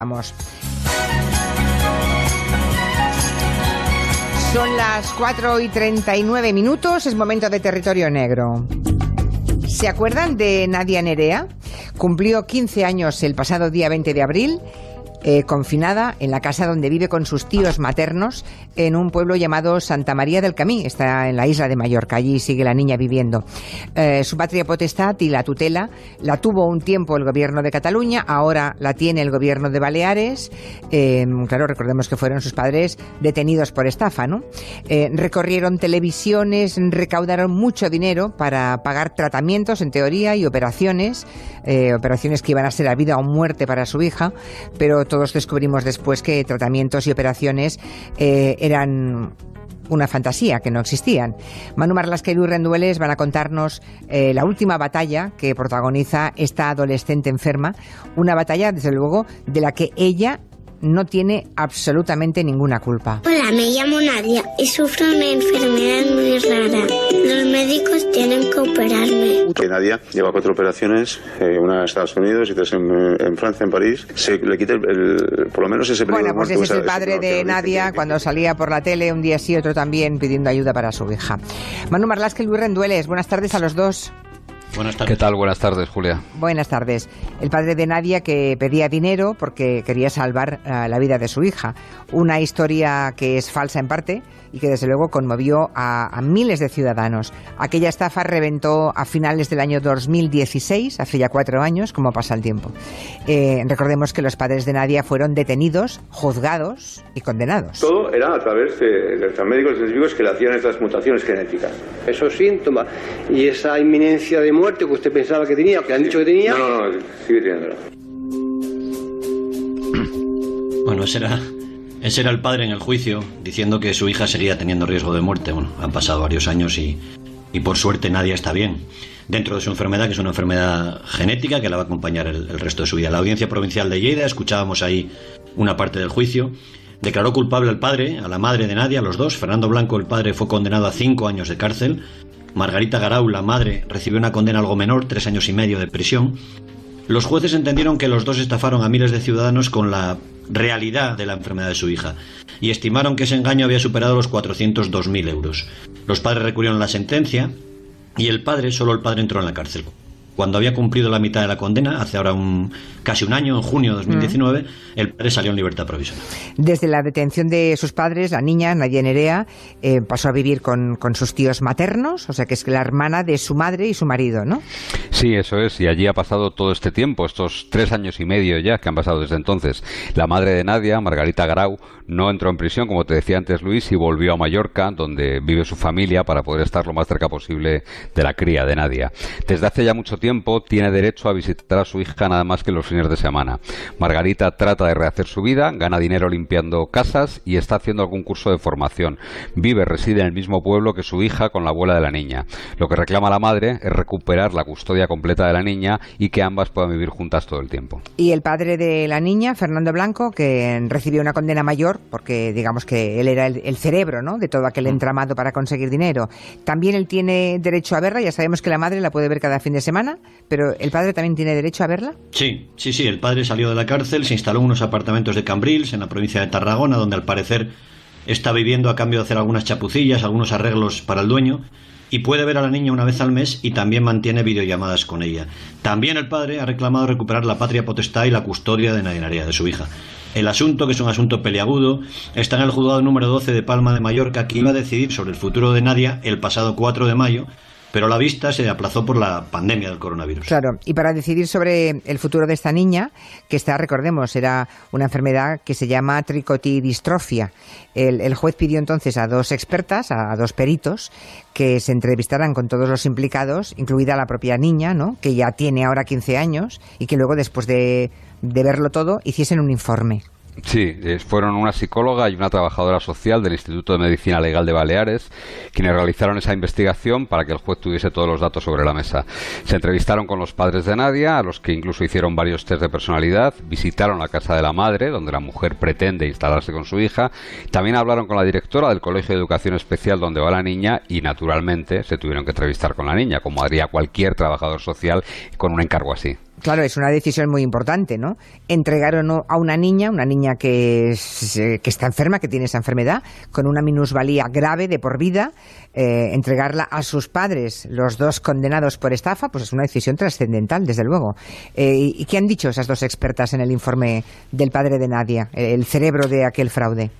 Vamos. Son las 4:39, es momento de Territorio Negro. ¿Se acuerdan de Nadia Nerea? Cumplió 15 años el pasado día 20 de abril, confinada en la casa donde vive con sus tíos maternos en un pueblo llamado Santa María del Camí. Está en la isla de Mallorca, allí sigue la niña viviendo. Su patria potestad y la tutela la tuvo un tiempo el gobierno de Cataluña, ahora la tiene el gobierno de Baleares. Claro, recordemos que fueron sus padres detenidos por estafa, ¿no? Recorrieron televisiones, recaudaron mucho dinero para pagar tratamientos, en teoría, y operaciones que iban a ser a vida o muerte para su hija, pero todos descubrimos después que tratamientos y operaciones eran una fantasía, que no existían. Manu Marlasca y Luis Rendueles van a contarnos la última batalla que protagoniza esta adolescente enferma, una batalla, desde luego, de la que ella no tiene absolutamente ninguna culpa. Hola, me llamo Nadia y sufro una enfermedad muy rara. Los médicos tienen que operarme. Nadia lleva 4 operaciones, una en Estados Unidos y 3 en Francia, en París. Se le quita por lo menos ese periodo. Bueno, pues ese es el padre de Nadia cuando salía por la tele un día sí, otro también, pidiendo ayuda para su hija. Manu Marlasca y Luis Rendueles, buenas tardes a los dos. Buenas tardes. ¿Qué tal? Buenas tardes, Julia. Buenas tardes. El padre de Nadia, que pedía dinero porque quería salvar la vida de su hija. Una historia que es falsa en parte y que desde luego conmovió a miles de ciudadanos. Aquella estafa reventó a finales del año 2016, hace ya 4 años, como pasa el tiempo. Recordemos que los padres de Nadia fueron detenidos, juzgados y condenados. Todo era a través de los médicos científicos que le hacían estas mutaciones genéticas. Esos síntomas y esa inminencia de muerte que usted pensaba que tenía, que han dicho que tenía. No, sigue teniéndola. Bueno, ese era el padre en el juicio, diciendo que su hija seguía teniendo riesgo de muerte. Bueno, han pasado varios años y por suerte Nadia está bien. Dentro de su enfermedad, que es una enfermedad genética que la va a acompañar el resto de su vida. La Audiencia Provincial de Lleida, escuchábamos ahí una parte del juicio, declaró culpable al padre, a la madre de Nadia, a los dos. Fernando Blanco, el padre, fue condenado a 5 años de cárcel. Margarita Garau, la madre, recibió una condena algo menor, 3 años y medio de prisión. Los jueces entendieron que los dos estafaron a miles de ciudadanos con la realidad de la enfermedad de su hija y estimaron que ese engaño había superado los 402.000 euros. Los padres recurrieron la sentencia y solo el padre entró en la cárcel. Cuando había cumplido la mitad de la condena, hace ahora casi un año, en junio de 2019, el padre salió en libertad provisional. Desde la detención de sus padres, la niña, Nadia Nerea, pasó a vivir con sus tíos maternos, o sea que es la hermana de su madre y su marido, ¿no? Sí, eso es, y allí ha pasado todo este tiempo, estos 3 años y medio ya que han pasado desde entonces. La madre de Nadia, Margarita Garau, no entró en prisión, como te decía antes Luis, y volvió a Mallorca, donde vive su familia, para poder estar lo más cerca posible de la cría de Nadia. Desde hace ya mucho tiempo tiene derecho a visitar a su hija nada más que los fines de semana. Margarita trata de rehacer su vida, gana dinero limpiando casas y está haciendo algún curso de formación. Reside en el mismo pueblo que su hija con la abuela de la niña. Lo que reclama la madre es recuperar la custodia completa de la niña y que ambas puedan vivir juntas todo el tiempo. Y el padre de la niña, Fernando Blanco, que recibió una condena mayor porque digamos que él era el cerebro, ¿no?, de todo aquel entramado para conseguir dinero. También él tiene derecho a verla, ya sabemos que la madre la puede ver cada fin de semana, pero ¿el padre también tiene derecho a verla? Sí, el padre salió de la cárcel, se instaló en unos apartamentos de Cambrils, en la provincia de Tarragona, donde al parecer está viviendo a cambio de hacer algunas chapucillas, algunos arreglos para el dueño, y puede ver a la niña una vez al mes y también mantiene videollamadas con ella. También el padre ha reclamado recuperar la patria potestad y la custodia de Nadia Nerea, de su hija. El asunto, que es un asunto peliagudo, está en el juzgado número 12 de Palma de Mallorca, que iba a decidir sobre el futuro de Nadia el pasado 4 de mayo, pero la vista se aplazó por la pandemia del coronavirus. Claro, y para decidir sobre el futuro de esta niña, que recordemos, era una enfermedad que se llama tricotidistrofia. El juez pidió entonces a 2 expertas, a 2 peritos, que se entrevistaran con todos los implicados, incluida la propia niña, ¿no?, que ya tiene ahora 15 años, y que luego, después de verlo todo, hiciesen un informe. Sí, fueron una psicóloga y una trabajadora social del Instituto de Medicina Legal de Baleares quienes realizaron esa investigación para que el juez tuviese todos los datos sobre la mesa. Se entrevistaron con los padres de Nadia, a los que incluso hicieron varios test de personalidad, visitaron la casa de la madre, donde la mujer pretende instalarse con su hija, también hablaron con la directora del Colegio de Educación Especial donde va la niña y, naturalmente, se tuvieron que entrevistar con la niña, como haría cualquier trabajador social con un encargo así. Claro, es una decisión muy importante, ¿no? Entregar o no a una niña que está enferma, que tiene esa enfermedad, con una minusvalía grave de por vida, entregarla a sus padres, los dos condenados por estafa, pues es una decisión trascendental, desde luego. ¿Y qué han dicho esas dos expertas en el informe del padre de Nadia, el cerebro de aquel fraude?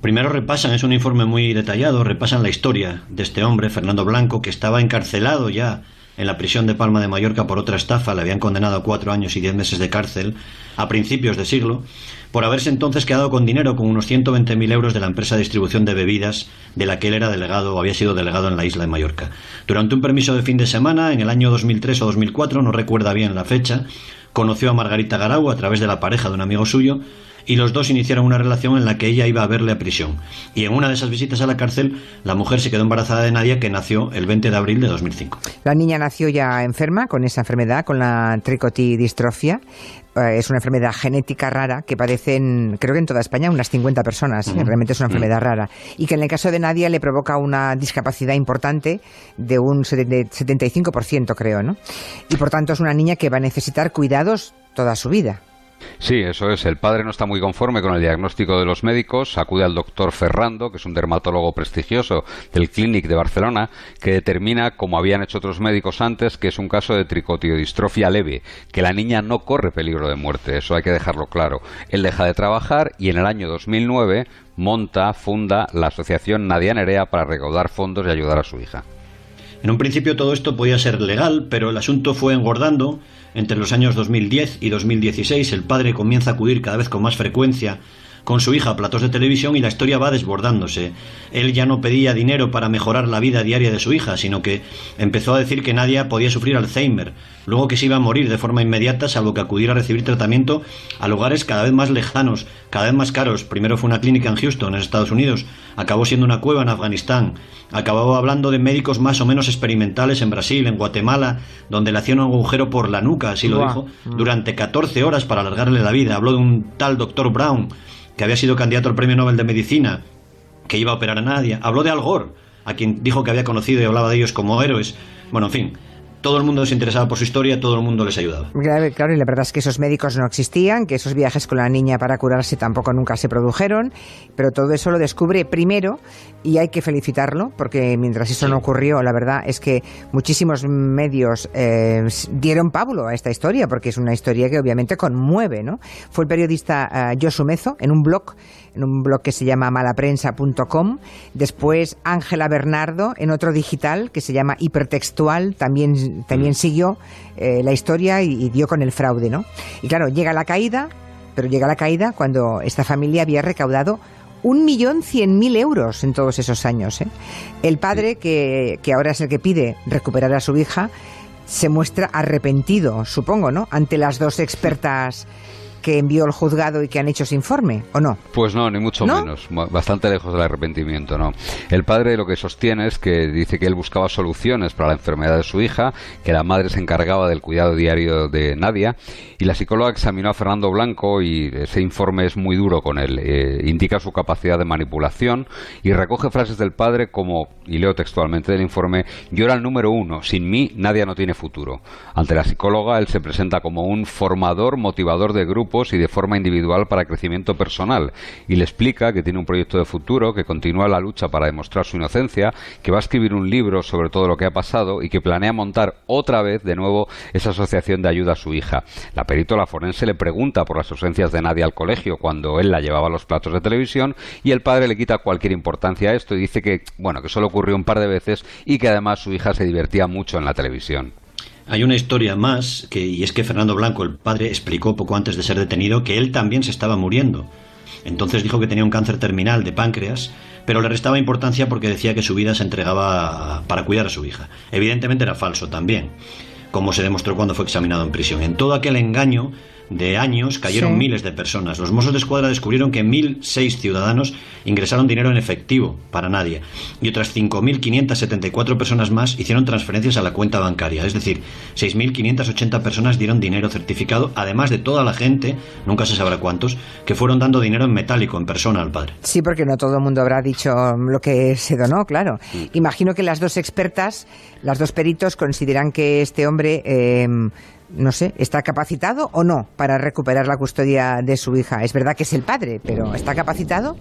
Primero repasan, es un informe muy detallado, repasan la historia de este hombre, Fernando Blanco, que estaba encarcelado ya en la prisión de Palma de Mallorca por otra estafa. Le habían condenado a 4 años y 10 meses de cárcel a principios de siglo, por haberse entonces quedado con dinero, con unos 120.000 euros de la empresa de distribución de bebidas de la que él era delegado o había sido delegado en la isla de Mallorca. Durante un permiso de fin de semana, en el año 2003 o 2004, no recuerda bien la fecha, conoció a Margarita Garau a través de la pareja de un amigo suyo, y los dos iniciaron una relación en la que ella iba a verle a prisión. Y en una de esas visitas a la cárcel, la mujer se quedó embarazada de Nadia, que nació el 20 de abril de 2005. La niña nació ya enferma con esa enfermedad, con la tricotidistrofia. Es una enfermedad genética rara que padecen, creo que en toda España, unas 50 personas. Realmente es una enfermedad rara. Y que en el caso de Nadia le provoca una discapacidad importante de un 75%, creo, ¿no? Y por tanto es una niña que va a necesitar cuidados toda su vida. Sí, eso es. El padre no está muy conforme con el diagnóstico de los médicos. Acude al doctor Ferrando, que es un dermatólogo prestigioso del Clínic de Barcelona, que determina, como habían hecho otros médicos antes, que es un caso de tricotiodistrofia leve, que la niña no corre peligro de muerte. Eso hay que dejarlo claro. Él deja de trabajar y en el año 2009 funda la asociación Nadia Nerea para recaudar fondos y ayudar a su hija. En un principio todo esto podía ser legal, pero el asunto fue engordando. Entre los años 2010 y 2016 el padre comienza a acudir cada vez con más frecuencia con su hija a platos de televisión y la historia va desbordándose. Él ya no pedía dinero para mejorar la vida diaria de su hija, sino que empezó a decir que Nadia podía sufrir Alzheimer, luego que se iba a morir de forma inmediata, salvo que acudir a recibir tratamiento a lugares cada vez más lejanos, cada vez más caros. Primero fue una clínica en Houston, en Estados Unidos, acabó siendo una cueva en Afganistán, acabó hablando de médicos más o menos experimentales en Brasil, en Guatemala, donde le hacían un agujero por la nuca, así lo dijo, durante 14 horas para alargarle la vida. Habló de un tal Dr. Brown, que había sido candidato al Premio Nobel de Medicina, que iba a operar a Nadia. Habló de Al Gore, a quien dijo que había conocido y hablaba de ellos como héroes. Bueno, en fin, todo el mundo se interesaba por su historia, todo el mundo les ayudaba. Claro, y la verdad es que esos médicos no existían, que esos viajes con la niña para curarse tampoco nunca se produjeron, pero todo eso lo descubre primero y hay que felicitarlo, porque mientras eso no ocurrió, la verdad es que muchísimos medios dieron pábulo a esta historia, porque es una historia que obviamente conmueve, ¿no? Fue el periodista Josu Mezo, en un blog que se llama malaprensa.com, después Ángela Bernardo en otro digital que se llama Hipertextual, también siguió la historia y dio con el fraude, ¿no? Y claro, llega la caída cuando esta familia había recaudado 1.100.000 euros en todos esos años, ¿eh? El padre, que ahora es el que pide recuperar a su hija, se muestra arrepentido, supongo, ¿no?, ante las dos expertas que envió el juzgado y que han hecho ese informe, ¿o no? Pues no, ni mucho menos, bastante lejos del arrepentimiento, ¿no? El padre lo que sostiene es que dice que él buscaba soluciones para la enfermedad de su hija, que la madre se encargaba del cuidado diario de Nadia, y la psicóloga examinó a Fernando Blanco y ese informe es muy duro con él. Indica su capacidad de manipulación y recoge frases del padre como, y leo textualmente del informe: yo era el número 1, sin mí Nadia no tiene futuro. Ante la psicóloga él se presenta como un formador, motivador de grupos y de forma individual para crecimiento personal, y le explica que tiene un proyecto de futuro, que continúa la lucha para demostrar su inocencia, que va a escribir un libro sobre todo lo que ha pasado y que planea montar otra vez de nuevo esa asociación de ayuda a su hija. La perítola forense le pregunta por las ausencias de Nadia al colegio cuando él la llevaba a los platos de televisión y el padre le quita cualquier importancia a esto y dice que, bueno, que solo ocurrió un par de veces y que además su hija se divertía mucho en la televisión. Hay una historia más, y es que Fernando Blanco, el padre, explicó poco antes de ser detenido que él también se estaba muriendo. Entonces dijo que tenía un cáncer terminal de páncreas, pero le restaba importancia porque decía que su vida se entregaba para cuidar a su hija. Evidentemente era falso también, como se demostró cuando fue examinado en prisión. En todo aquel engaño de años cayeron miles de personas. Los Mossos de Escuadra descubrieron que 1.006 ciudadanos ingresaron dinero en efectivo para Nadia y otras 5.574 personas más hicieron transferencias a la cuenta bancaria. Es decir, 6.580 personas dieron dinero certificado, además de toda la gente, nunca se sabrá cuántos, que fueron dando dinero en metálico, en persona, al padre. Sí, porque no todo el mundo habrá dicho lo que se donó, claro. Imagino que las dos expertas, las dos peritos, consideran que este hombre no sé, ¿está capacitado o no para recuperar la custodia de su hija? Es verdad que es el padre, pero ¿está capacitado?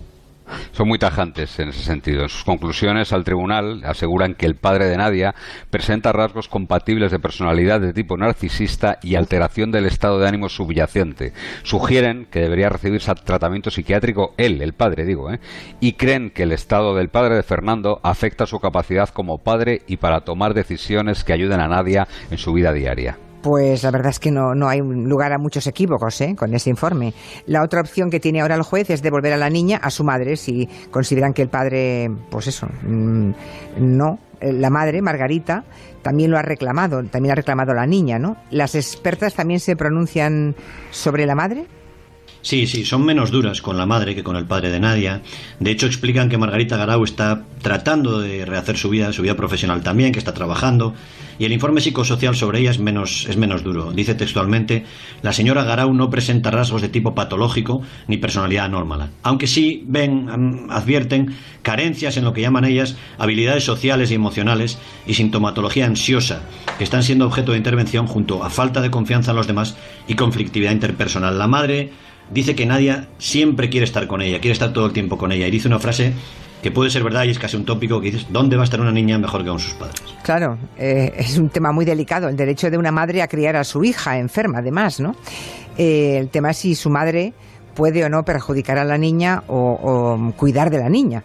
Son muy tajantes en ese sentido. En sus conclusiones al tribunal aseguran que el padre de Nadia presenta rasgos compatibles de personalidad de tipo narcisista y alteración del estado de ánimo subyacente. Sugieren que debería recibir tratamiento psiquiátrico él, el padre, y creen que el estado del padre de Fernando afecta su capacidad como padre y para tomar decisiones que ayuden a Nadia en su vida diaria. Pues la verdad es que no hay lugar a muchos equívocos con ese informe. La otra opción que tiene ahora el juez es devolver a la niña a su madre si consideran que el padre, pues eso, no. La madre, Margarita, también lo ha reclamado, también ha reclamado la niña, ¿no? ¿Las expertas también se pronuncian sobre la madre? Sí, son menos duras con la madre que con el padre de Nadia. De hecho, explican que Margarita Garau está tratando de rehacer su vida profesional también, que está trabajando, y el informe psicosocial sobre ella es menos duro. Dice textualmente: la señora Garau no presenta rasgos de tipo patológico ni personalidad anómala, aunque sí advierten carencias en lo que llaman ellas habilidades sociales y emocionales y sintomatología ansiosa, que están siendo objeto de intervención junto a falta de confianza en los demás y conflictividad interpersonal. La madre dice que Nadia siempre quiere estar con ella, quiere estar todo el tiempo con ella, y dice una frase que puede ser verdad y es casi un tópico, que dices: ¿dónde va a estar una niña mejor que con sus padres? Claro, es un tema muy delicado, el derecho de una madre a criar a su hija enferma, además, ¿no? El tema es si su madre puede o no perjudicar a la niña o cuidar de la niña.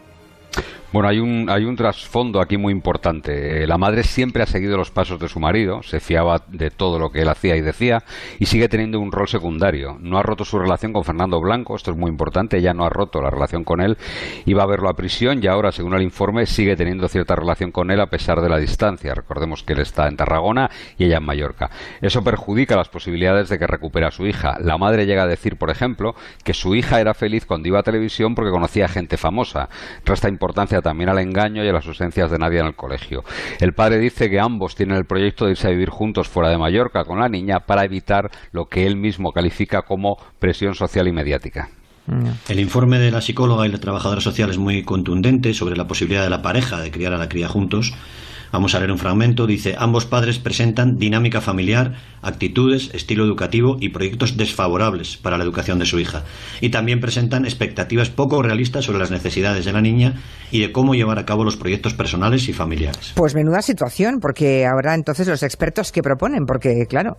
Bueno, hay un trasfondo aquí muy importante. La madre siempre ha seguido los pasos de su marido, se fiaba de todo lo que él hacía y decía, y sigue teniendo un rol secundario. No ha roto su relación con Fernando Blanco, esto es muy importante, ella no ha roto la relación con él, iba a verlo a prisión y ahora, según el informe, sigue teniendo cierta relación con él a pesar de la distancia. Recordemos que él está en Tarragona y ella en Mallorca. Eso perjudica las posibilidades de que recupere a su hija. La madre llega a decir, por ejemplo, que su hija era feliz cuando iba a televisión porque conocía gente famosa. Resta importancia también al engaño y a las ausencias de Nadia en el colegio. El padre dice que ambos tienen el proyecto de irse a vivir juntos fuera de Mallorca con la niña para evitar lo que él mismo califica como presión social y mediática. El informe de la psicóloga y la trabajadora social es muy contundente sobre la posibilidad de la pareja de criar a la cría juntos. Vamos a leer un fragmento. Dice: ambos padres presentan dinámica familiar, actitudes, estilo educativo y proyectos desfavorables para la educación de su hija. Y también presentan expectativas poco realistas sobre las necesidades de la niña y de cómo llevar a cabo los proyectos personales y familiares. Pues menuda situación, porque ahora entonces los expertos que proponen, porque claro,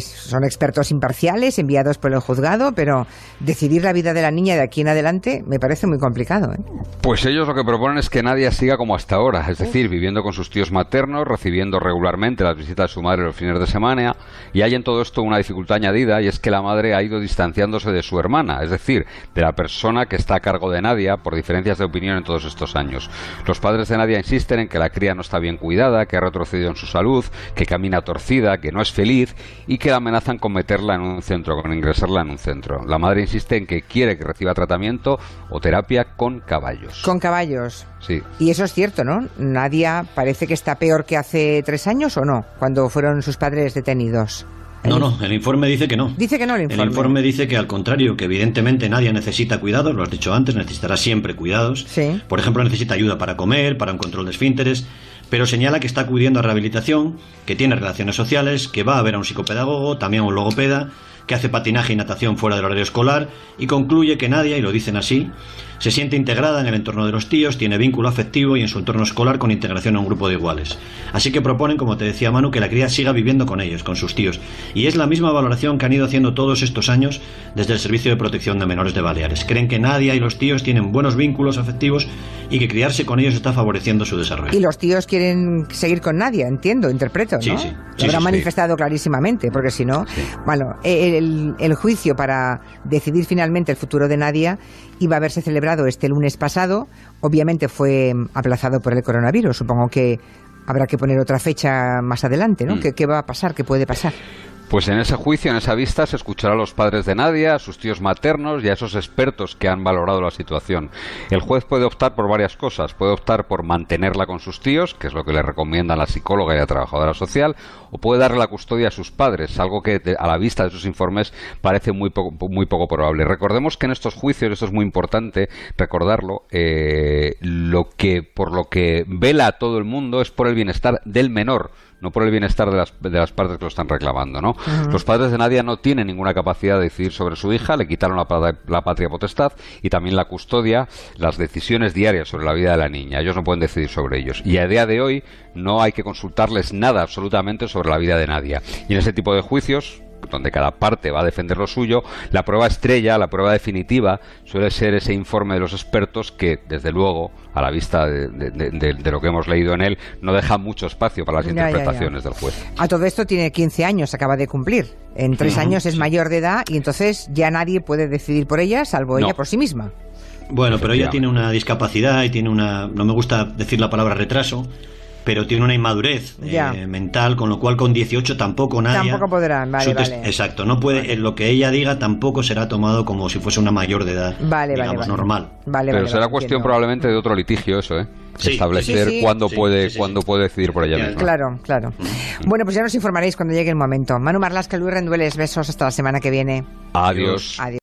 son expertos imparciales enviados por el juzgado, pero decidir la vida de la niña de aquí en adelante me parece muy complicado, ¿eh? Pues ellos lo que proponen es que Nadia siga como hasta ahora, es decir, viviendo con sus tíos maternos, recibiendo regularmente las visitas de su madre los fines de semana, y hay en todo esto una dificultad añadida, y es que la madre ha ido distanciándose de su hermana, es decir, de la persona que está a cargo de Nadia por diferencias de opinión en todos estos años. Los padres de Nadia insisten en que la cría no está bien cuidada, que ha retrocedido en su salud, que camina torcida, que no es feliz, y que la amenazan con meterla en un centro, con ingresarla en un centro. La madre insiste en que quiere que reciba tratamiento o terapia con caballos. ¿Con caballos? Sí. Y eso es cierto, ¿no? Nadia parece que está peor que hace 3 años, ¿o no? Cuando fueron sus padres detenidos. No, el informe dice que no. Dice que no el informe. El informe dice que al contrario, que evidentemente Nadia necesita cuidados, lo has dicho antes, necesitará siempre cuidados. Sí. Por ejemplo, necesita ayuda para comer, para un control de esfínteres, pero señala que está acudiendo a rehabilitación, que tiene relaciones sociales, que va a ver a un psicopedagogo, también a un logopeda, que hace patinaje y natación fuera del horario escolar, y concluye que Nadia, y lo dicen así, se siente integrada en el entorno de los tíos, tiene vínculo afectivo y en su entorno escolar con integración a un grupo de iguales. Así que proponen, como te decía Manu, que la cría siga viviendo con ellos, con sus tíos. Y es la misma valoración que han ido haciendo todos estos años desde el Servicio de Protección de Menores de Baleares. Creen que Nadia y los tíos tienen buenos vínculos afectivos y que criarse con ellos está favoreciendo su desarrollo. Y los tíos quieren seguir con Nadia, entiendo, interpreto, ¿no? Sí. Lo habrán manifestado clarísimamente, porque si no... Sí. Bueno, el juicio para decidir finalmente el futuro de Nadia iba a haberse celebrado este lunes pasado, obviamente fue aplazado por el coronavirus. Supongo que habrá que poner otra fecha más adelante, ¿no? ¿Qué va a pasar? ¿Qué puede pasar? Pues en ese juicio, en esa vista, se escuchará a los padres de Nadia, a sus tíos maternos y a esos expertos que han valorado la situación. El juez puede optar por varias cosas. Puede optar por mantenerla con sus tíos, que es lo que le recomiendan la psicóloga y la trabajadora social, o puede darle la custodia a sus padres, algo que a la vista de sus informes parece muy poco probable. Recordemos que en estos juicios, esto es muy importante recordarlo, por lo que vela a todo el mundo es por el bienestar del menor, no por el bienestar de las partes que lo están reclamando, ¿no? Los padres de Nadia no tienen ninguna capacidad de decidir sobre su hija, le quitaron la patria potestad y también la custodia, las decisiones diarias sobre la vida de la niña. Ellos no pueden decidir sobre ellos. Y a día de hoy no hay que consultarles nada absolutamente sobre la vida de Nadia. Y en ese tipo de juicios, donde cada parte va a defender lo suyo, la prueba estrella, la prueba definitiva, suele ser ese informe de los expertos que, desde luego, a la vista de lo que hemos leído en él, no deja mucho espacio para las interpretaciones del juez. A todo esto tiene 15 años, acaba de cumplir. En 3 años es mayor de edad y entonces ya nadie puede decidir por ella, salvo ella por sí misma. Bueno, pero ella tiene una discapacidad y tiene no me gusta decir la palabra retraso, pero tiene una inmadurez mental, con lo cual con 18 tampoco Nadia... Tampoco podrán, vale. Exacto, no puede, lo que ella diga tampoco será tomado como si fuese una mayor de edad, digamos, normal. Pero será cuestión probablemente de otro litigio eso, ¿eh? Sí, establecer cuándo puede decidir por ella misma. Claro. Bueno, pues ya nos informaréis cuando llegue el momento. Manu Marlasca, Luis Rendueles, besos, hasta la semana que viene. Adiós.